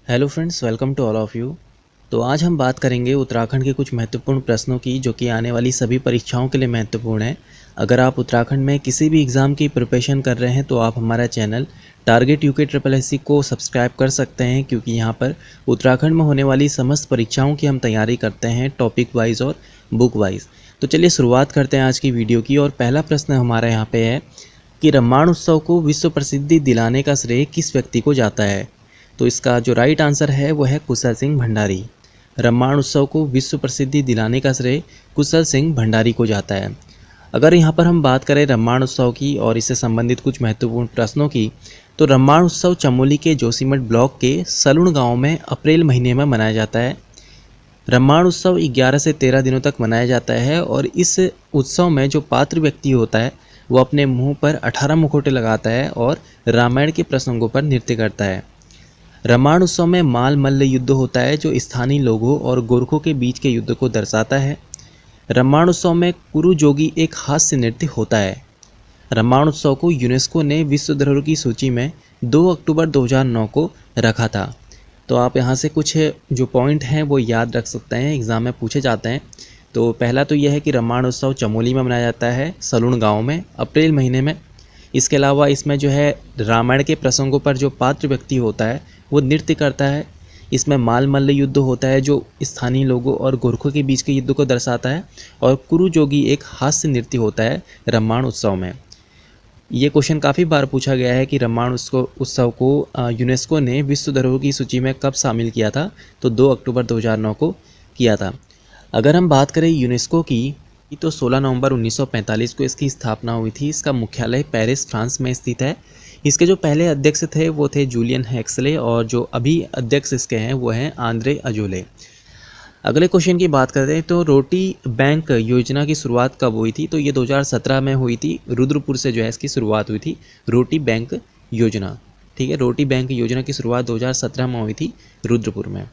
Hello friends, welcome to all of you. तो आज हम बात करेंगे उत्तराखंड के कुछ महत्वपूर्ण प्रश्नों की जो कि आने वाली सभी परीक्षाओं के लिए महत्वपूर्ण है। अगर आप उत्तराखंड में किसी भी एग्ज़ाम की प्रिपरेशन कर रहे हैं तो आप हमारा channel target UK triple S C को सब्सक्राइब कर सकते हैं, क्योंकि यहाँ पर उत्तराखंड में होने वाली समस्त परीक्षाओं की हम तैयारी करते हैं टॉपिक वाइज और बुक वाइज। तो चलिए शुरुआत करते हैं आज की वीडियो की। और पहला प्रश्न हमारा यहाँ पे है कि रम्माण उत्सव को विश्व प्रसिद्धि दिलाने का श्रेय किस व्यक्ति को जाता है। तो इसका जो राइट आंसर है वो है कुशल सिंह भंडारी। रम्माण उत्सव को विश्व प्रसिद्धि दिलाने का श्रेय कुशल सिंह भंडारी को जाता है। अगर यहाँ पर हम बात करें रम्माण उत्सव की और इससे संबंधित कुछ महत्वपूर्ण प्रश्नों की, तो रम्माण उत्सव चमोली के जोशीमठ ब्लॉक के सलुण गांव में अप्रैल महीने में मनाया जाता है। रम्माण उत्सव 11 से 13 दिनों तक मनाया जाता है और इस उत्सव में जो पात्र व्यक्ति होता है वो अपने मुंह पर 18 मुखौटे लगाता है और रामायण के प्रसंगों पर नृत्य करता है। रम्माण उत्सव में माल मल्ल युद्ध होता है जो स्थानीय लोगों और गोरखों के बीच के युद्ध को दर्शाता है। रम्माण उत्सव में कुरु जोगी एक हास्य नृत्य होता है। रम्माण उत्सव को यूनेस्को ने विश्व धरोहर की सूची में 2 अक्टूबर 2009 को रखा था। तो आप यहाँ से कुछ जो पॉइंट हैं वो याद रख सकते हैं, एग्ज़ाम में पूछे जाते हैं। तो पहला तो यह है कि रम्माण उत्सव चमोली में मनाया जाता है, सलूण गांव में, अप्रैल महीने में। इसके अलावा इसमें जो है रामायण के प्रसंगों पर जो पात्र व्यक्ति होता है वो नृत्य करता है। इसमें माल मल्ल युद्ध होता है जो स्थानीय लोगों और गोरखों के बीच के युद्ध को दर्शाता है। और कुरु जोगी एक हास्य नृत्य होता है रम्माण उत्सव में। ये क्वेश्चन काफ़ी बार पूछा गया है कि रम्माण उत्सव को यूनेस्को ने विश्व धरोहर की सूची में कब शामिल किया था। तो 2 अक्टूबर 2009 को किया था। अगर हम बात करें यूनेस्को की, तो 16 नवंबर 1945 को इसकी स्थापना हुई थी। इसका मुख्यालय पेरिस, फ्रांस में स्थित है। इसके जो पहले अध्यक्ष थे वो थे जूलियन हेक्सले और जो अभी अध्यक्ष इसके हैं वो हैं आंद्रे अजोले। अगले क्वेश्चन की बात करते हैं तो रोटी बैंक योजना की शुरुआत कब हुई थी। तो ये 2017 में हुई थी। रुद्रपुर से जो है इसकी शुरुआत हुई थी, रोटी बैंक योजना। ठीक है, रोटी बैंक योजना की शुरुआत 2017 में हुई थी रुद्रपुर में।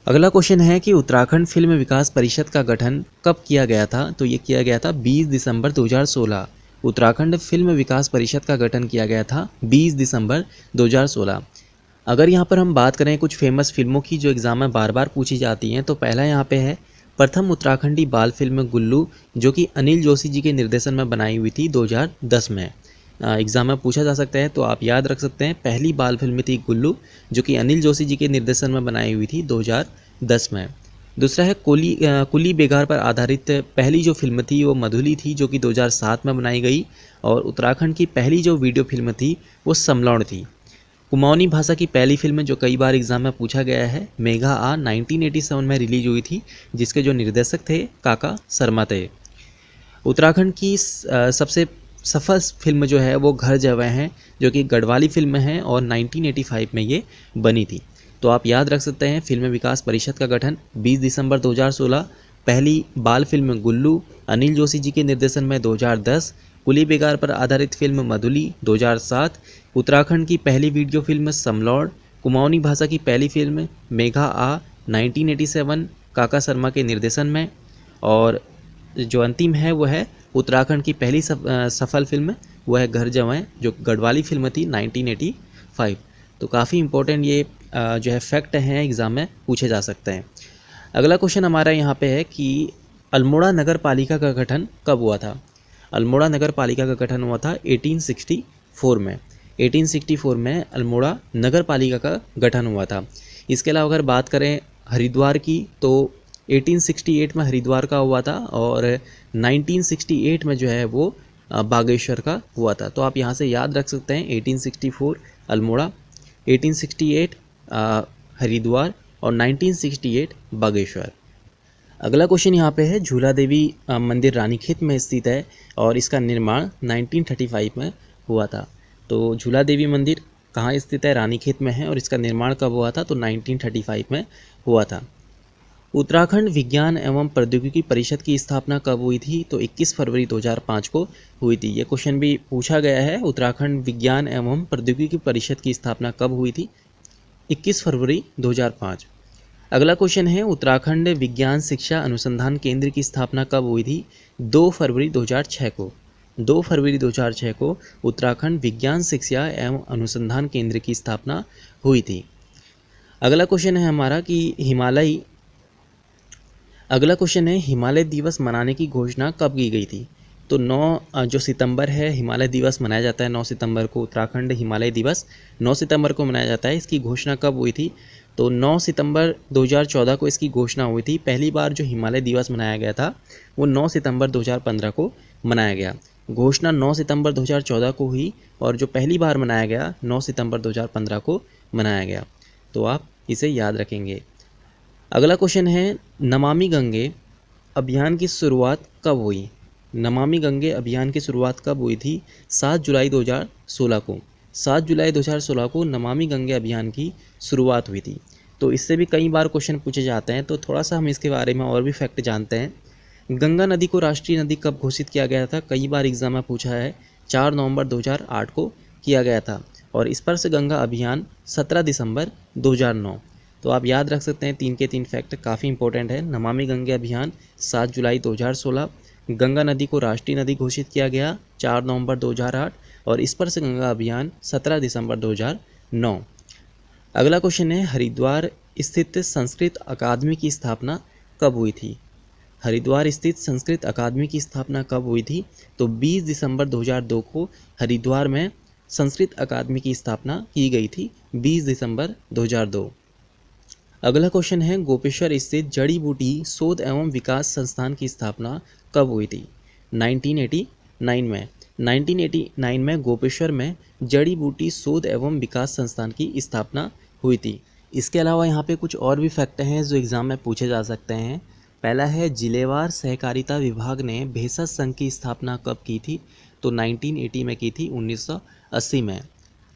अगला क्वेश्चन है कि उत्तराखंड फिल्म विकास परिषद का गठन कब किया गया था। तो ये किया गया था 20 दिसंबर 2016। उत्तराखंड फिल्म विकास परिषद का गठन किया गया था 20 दिसंबर 2016। अगर यहाँ पर हम बात करें कुछ फेमस फिल्मों की जो एग्ज़ाम में बार बार पूछी जाती हैं, तो पहला यहाँ पे है प्रथम उत्तराखंडी बाल फिल्म गुल्लू, जो कि अनिल जोशी जी के निर्देशन में बनाई हुई थी 2010 में। एग्ज़ाम में पूछा जा सकता है, तो आप याद रख सकते हैं पहली बाल फिल्म थी गुल्लू, जो कि अनिल जोशी जी के निर्देशन में बनाई हुई थी 2010 में। दूसरा है कुली बेगार पर आधारित पहली जो फिल्म थी वो मधुली थी, जो कि 2007 में बनाई गई। और उत्तराखंड की पहली जो वीडियो फिल्म थी वो समलौड़ थी। कुमाऊनी भाषा की पहली फिल्म जो कई बार एग्जाम में पूछा गया है, मेघा आ 1987 में रिलीज हुई थी, जिसके जो निर्देशक थे काका शर्मा थे। उत्तराखंड की सबसे सफल फिल्म जो है वो घर जवां है, जो कि गढ़वाली फिल्म है और 1985 में ये बनी थी। तो आप याद रख सकते हैं फिल्म विकास परिषद का गठन 20 दिसंबर 2016, पहली बाल फिल्म गुल्लू अनिल जोशी जी के निर्देशन में 2010, कुली बेगार पर आधारित फिल्म मधुली 2007, उत्तराखंड की पहली वीडियो फिल्म समलौड़, कुमाऊनी भाषा की पहली फिल्म मेघा आ 1987 काका शर्मा के निर्देशन में। और जो अंतिम है वो है उत्तराखंड की पहली सफल फिल्म, वो है घर जवां, जो गढ़वाली फिल्म थी 1985। तो काफ़ी इंपॉर्टेंट ये जो है फैक्ट हैं, एग्ज़ाम में पूछे जा सकते हैं। अगला क्वेश्चन हमारा यहाँ पे है कि अल्मोड़ा नगर पालिका का गठन कब हुआ था। अल्मोड़ा नगर पालिका का गठन हुआ था 1864 में। 1864 में अल्मोड़ा नगर पालिका का गठन हुआ था। इसके अलावा अगर बात करें हरिद्वार की, तो 1868 में हरिद्वार का हुआ था और 1968 में जो है वो बागेश्वर का हुआ था। तो आप यहाँ से याद रख सकते हैं 1864 अल्मोड़ा, 1868 हरिद्वार और 1968 बागेश्वर। अगला क्वेश्चन यहाँ पे है झूला देवी मंदिर रानीखेत में स्थित है और इसका निर्माण 1935 में हुआ था। तो झूला देवी मंदिर कहाँ स्थित है, रानीखेत में है और इसका निर्माण कब हुआ था, तो 1935 में हुआ था। उत्तराखंड विज्ञान एवं प्रौद्योगिकी परिषद की स्थापना कब हुई थी, तो 21 फरवरी 2005 को हुई थी। ये क्वेश्चन भी पूछा गया है, उत्तराखंड विज्ञान एवं प्रौद्योगिकी परिषद की स्थापना कब हुई थी, 21 फरवरी 2005। अगला क्वेश्चन है उत्तराखंड विज्ञान शिक्षा अनुसंधान केंद्र की स्थापना कब हुई थी, 2 फरवरी 2006 को। 2 फरवरी 2006 को उत्तराखंड विज्ञान शिक्षा एवं अनुसंधान केंद्र की स्थापना हुई थी। अगला क्वेश्चन है हमारा कि हिमालय दिवस मनाने की घोषणा कब की गई थी। तो 9 जो सितंबर है हिमालय दिवस मनाया जाता है। 9 सितंबर को उत्तराखंड हिमालय दिवस 9 सितंबर को मनाया जाता है। इसकी घोषणा कब हुई थी? तो 9 सितंबर 2014 को इसकी घोषणा हुई थी। पहली बार जो हिमालय दिवस मनाया गया था वो 9 सितंबर 2015 को मनाया गया। घोषणा 9 सितंबर 2014 को हुई और जो पहली बार मनाया गया 9 सितंबर 2015 को मनाया गया। तो आप इसे याद रखेंगे। अगला क्वेश्चन है नमामि गंगे अभियान की शुरुआत कब हुई। नमामि गंगे अभियान की शुरुआत कब हुई थी? 7 जुलाई 2016 को। 7 जुलाई 2016 को नमामि गंगे अभियान की शुरुआत हुई थी। तो इससे भी कई बार क्वेश्चन पूछे जाते हैं, तो थोड़ा सा हम इसके बारे में और भी फैक्ट जानते हैं। गंगा नदी को राष्ट्रीय नदी कब घोषित किया गया था? कई बार एग्जाम में पूछा है। 4 नवंबर 2008 को किया गया था। और स्पर्श गंगा अभियान 17 दिसंबर 2009। तो आप याद रख सकते हैं 3 के 3 फैक्ट काफ़ी इंपॉर्टेंट है। नमामि गंगे अभियान 7 जुलाई 2016, गंगा नदी को राष्ट्रीय नदी घोषित किया गया 4 नवंबर 2008 और स्पर्श गंगा अभियान 17 दिसंबर 2009। अगला क्वेश्चन है हरिद्वार स्थित संस्कृत अकादमी की स्थापना कब हुई थी। हरिद्वार स्थित संस्कृत अकादमी की स्थापना कब हुई थी? तो 20 दिसंबर 2002 को हरिद्वार में संस्कृत अकादमी की स्थापना की गई थी। 20 दिसंबर 2002। अगला क्वेश्चन है गोपेश्वर स्थित जड़ी बूटी शोध एवं विकास संस्थान की स्थापना कब हुई थी? 1989 में। 1989 में गोपेश्वर में जड़ी बूटी शोध एवं विकास संस्थान की स्थापना हुई थी। इसके अलावा यहाँ पे कुछ और भी फैक्ट हैं जो एग्ज़ाम में पूछे जा सकते हैं। पहला है जिलेवार सहकारिता विभाग ने भेषज संघ की स्थापना कब की थी? तो 1980 में की थी, 1980 में।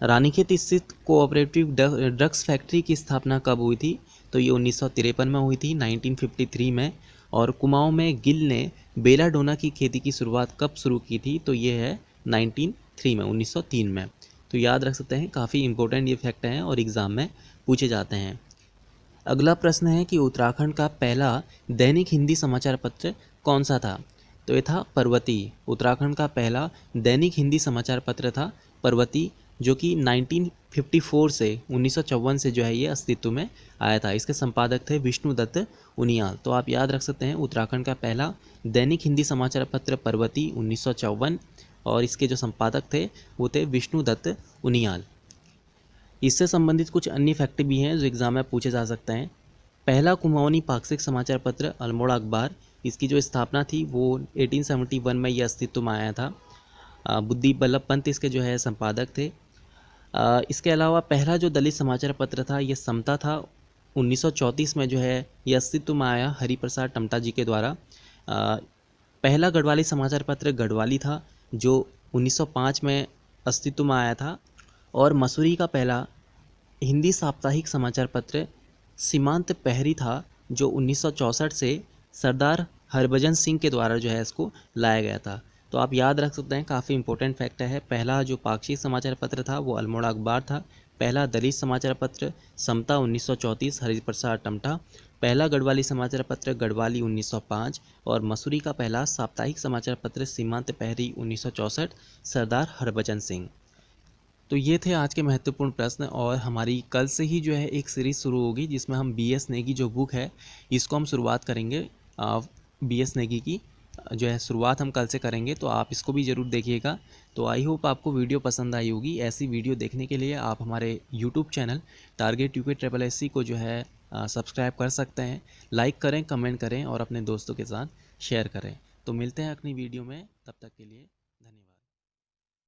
रानीखेत स्थित कोऑपरेटिव ड्रग्स फैक्ट्री की स्थापना कब हुई थी? तो ये 1953 में हुई थी, 1953 में। और कुमाऊं में गिल ने बेलाडोना की खेती की शुरुआत कब शुरू की थी? तो ये है 1903 में, 1903 में। तो याद रख सकते हैं, काफ़ी इंपॉर्टेंट ये फैक्ट हैं और एग्ज़ाम में पूछे जाते हैं। अगला प्रश्न है कि उत्तराखंड का पहला दैनिक हिंदी समाचार पत्र कौन सा था? तो ये था पर्वती। उत्तराखंड का पहला दैनिक हिंदी समाचार पत्र था पर्वती, जो कि 1954 से 1954 से जो है ये अस्तित्व में आया था। इसके संपादक थे विष्णुदत्त उनियाल। तो आप याद रख सकते हैं उत्तराखंड का पहला दैनिक हिंदी समाचार पत्र पर्वती 1954 और इसके जो संपादक थे वो थे विष्णुदत्त उनियाल। इससे संबंधित कुछ अन्य फैक्ट भी हैं जो एग्जाम में पूछे जा सकते हैं। पहला कुमाऊनी पाक्षिक समाचार पत्र अल्मोड़ा अखबार, इसकी जो स्थापना थी वो 1871 में ये अस्तित्व में आया था। बुद्धि बल्लभ पंत इसके जो है संपादक थे। इसके अलावा पहला जो दलित समाचार पत्र था ये समता था। 1934 में जो है ये अस्तित्व में आया हरिप्रसाद टमटा जी के द्वारा। पहला गढ़वाली समाचार पत्र गढ़वाली था जो 1905 में अस्तित्व में आया था। और मसूरी का पहला हिंदी साप्ताहिक समाचार पत्र सीमांत प्रहरी था जो 1964 से सरदार हरभजन सिंह के द्वारा जो है इसको लाया गया था। तो आप याद रख सकते हैं, काफ़ी इंपॉर्टेंट फैक्ट है। पहला जो पाक्षिक समाचार पत्र था वो अल्मोड़ा अखबार था। पहला दलित समाचार पत्र समता 1934 हरिप्रसाद टमटा। पहला गढ़वाली समाचार पत्र गढ़वाली 1905 और मसूरी का पहला साप्ताहिक समाचार पत्र सीमांत प्रहरी 1964 सरदार हरभजन सिंह। तो ये थे आज के महत्वपूर्ण प्रश्न और हमारी कल से ही जो है एक सीरीज़ शुरू होगी जिसमें हम BS नेगी जो बुक है इसको हम शुरुआत करेंगे। BS नेगी की जो है शुरुआत हम कल से करेंगे, तो आप इसको भी ज़रूर देखिएगा। तो आई होप आपको वीडियो पसंद आई होगी। ऐसी वीडियो देखने के लिए आप हमारे YouTube channel target UK SSC को जो है सब्सक्राइब कर सकते हैं। लाइक करें, कमेंट करें और अपने दोस्तों के साथ शेयर करें। तो मिलते हैं अगली वीडियो में, तब तक के लिए धन्यवाद।